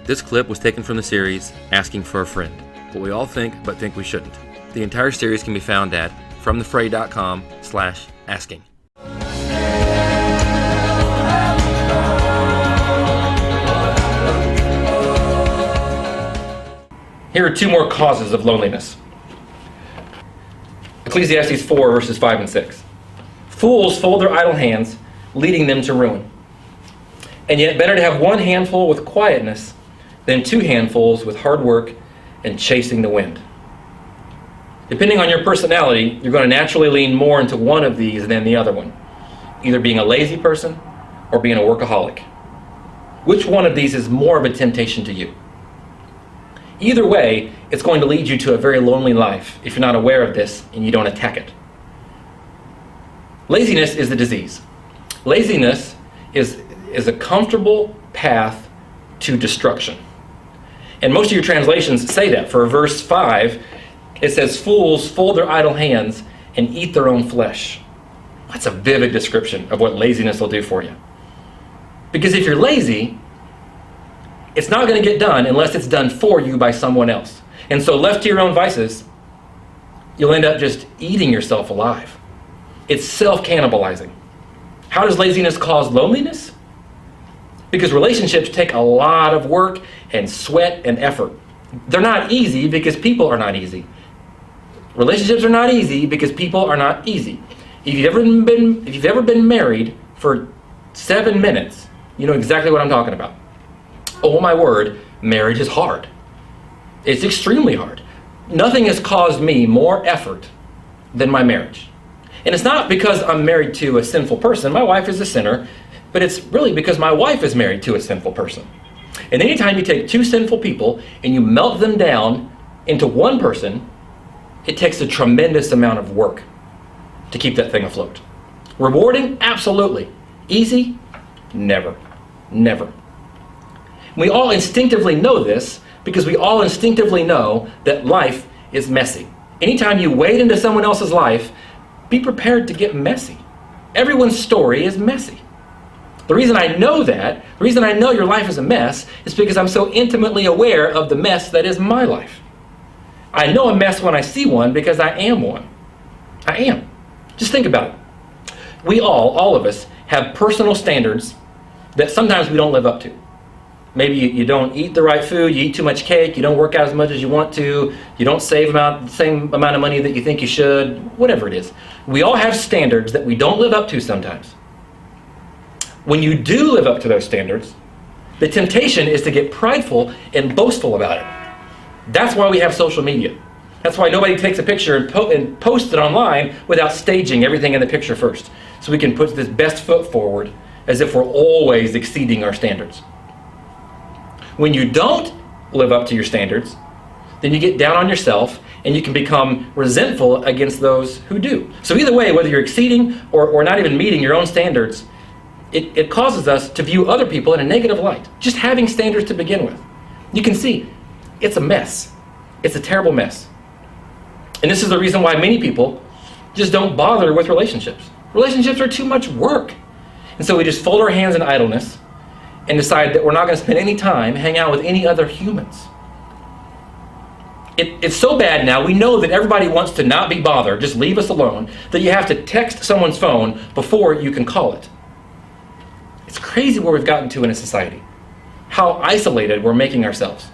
This clip was taken from the series Asking for a Friend, What We All Think But Think We Shouldn't. The entire series can be found at fromthefray.com/asking. Here are two more causes of loneliness. Ecclesiastes 4, verses 5 and 6. Fools fold their idle hands, leading them to ruin. And yet better to have one handful with quietness than two handfuls with hard work and chasing the wind. Depending on your personality, you're going to naturally lean more into one of these than the other one, either being a lazy person or being a workaholic. Which one of these is more of a temptation to you? Either way, it's going to lead you to a very lonely life if you're not aware of this and you don't attack it. Laziness is the disease. Laziness is a comfortable path to destruction. And most of your translations say that. For verse 5, it says, fools fold their idle hands and eat their own flesh. That's a vivid description of what laziness will do for you. Because if you're lazy, it's not going to get done unless it's done for you by someone else. And so left to your own vices, you'll end up just eating yourself alive. It's self-cannibalizing. How does laziness cause loneliness? Because relationships take a lot of work and sweat and effort. They're not easy because people are not easy. Relationships are not easy because people are not easy. If you've ever been married for 7 minutes, you know exactly what I'm talking about. Oh my word, marriage is hard. It's extremely hard. Nothing has caused me more effort than my marriage. And it's not because I'm married to a sinful person. My wife is a sinner, but it's really because my wife is married to a sinful person. And anytime you take two sinful people and you melt them down into one person, it takes a tremendous amount of work to keep that thing afloat. Rewarding? Absolutely. Easy? Never. Never. We all instinctively know this because we all instinctively know that life is messy. Anytime you wade into someone else's life, be prepared to get messy. Everyone's story is messy. The reason I know that, the reason I know your life is a mess, is because I'm so intimately aware of the mess that is my life. I know a mess when I see one because I am one. I am. Just think about it. We all of us, have personal standards that sometimes we don't live up to. Maybe you don't eat the right food, you eat too much cake, you don't work out as much as you want to, you don't save the same amount of money that you think you should, whatever it is. We all have standards that we don't live up to sometimes. When you do live up to those standards, the temptation is to get prideful and boastful about it. That's why we have social media. That's why nobody takes a picture and posts it online without staging everything in the picture first. So we can put this best foot forward as if we're always exceeding our standards. When you don't live up to your standards, then you get down on yourself and you can become resentful against those who do. So either way, whether you're exceeding or not even meeting your own standards, it causes us to view other people in a negative light. Just having standards to begin with. You can see, it's a mess. It's a terrible mess. And this is the reason why many people just don't bother with relationships. Relationships are too much work. And so we just fold our hands in idleness and decide that we're not going to spend any time hanging out with any other humans. It's so bad now, we know that everybody wants to not be bothered, just leave us alone, that you have to text someone's phone before you can call it. It's crazy where we've gotten to in a society. How isolated we're making ourselves.